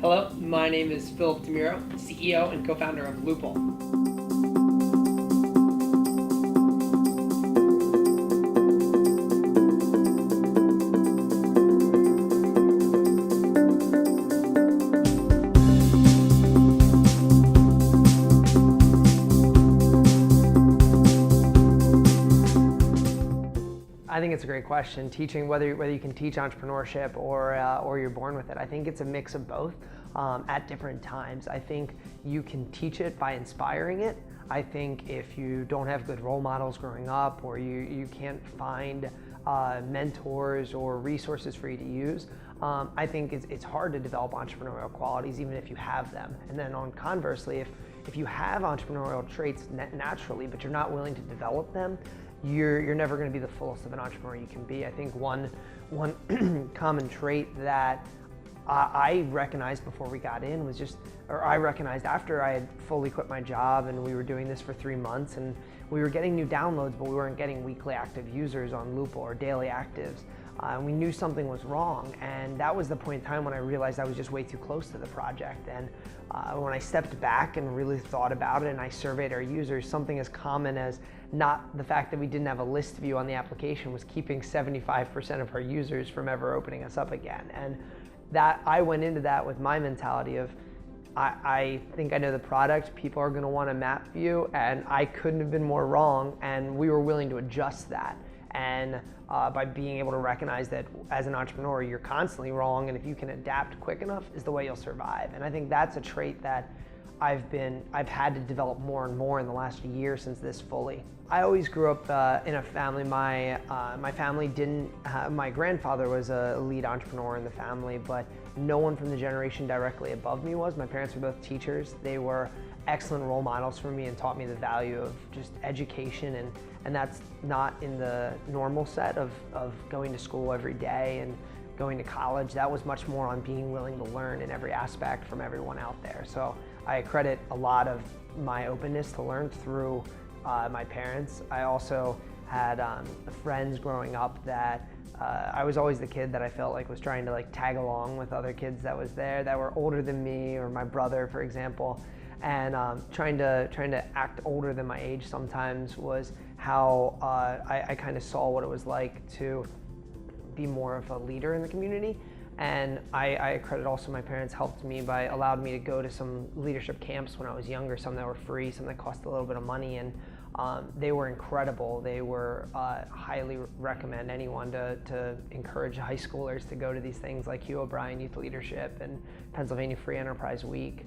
Hello, my name is DiMuro, CEO and co-founder of Loople. I think it's a great question. Teaching, whether you can teach entrepreneurship or you're born with it. I think it's a mix of both at different times. I think you can teach it by inspiring it. I think if you don't have good role models growing up, or you can't find mentors or resources for you to use, I think it's hard to develop entrepreneurial qualities even if you have them. And then on conversely, if you have entrepreneurial traits naturally, but you're not willing to develop them, you're never going to be the fullest of an entrepreneur you can be. I think one common trait that I recognized before we got in was I recognized after I had fully quit my job and we were doing this for 3 months and we were getting new downloads, but we weren't getting weekly active users on Loople or daily actives. We knew something was wrong, and that was the point in time when I realized I was just way too close to the project. And when I stepped back and really thought about it and I surveyed our users, something as common as not the fact that we didn't have a list view on the application was keeping 75% of our users from ever opening us up again. And that I went into that with my mentality of, I think I know the product, people are gonna want a map view, and I couldn't have been more wrong, and we were willing to adjust that. And by being able to recognize that as an entrepreneur, you're constantly wrong, and if you can adapt quick enough is the way you'll survive. And I think that's a trait that I've had to develop more and more in the last year since this fully. I always grew up in a family. My family didn't. My grandfather was a lead entrepreneur in the family, but no one from the generation directly above me was. My parents were both teachers. They were excellent role models for me and taught me the value of just education, and that's not in the normal set of going to school every day and going to college. That was much more on being willing to learn in every aspect from everyone out there. So I credit a lot of my openness to learn through my parents. I also had friends growing up that I was always the kid that I felt like was trying to tag along with other kids that was there that were older than me, or my brother, for example. And trying to act older than my age sometimes was how I kind of saw what it was like to be more of a leader in the community. And I credit also my parents helped me by allowed me to go to some leadership camps when I was younger, some that were free, some that cost a little bit of money, and they were incredible. They were highly recommend anyone to encourage high schoolers to go to these things like Hugh O'Brien Youth Leadership and Pennsylvania Free Enterprise Week.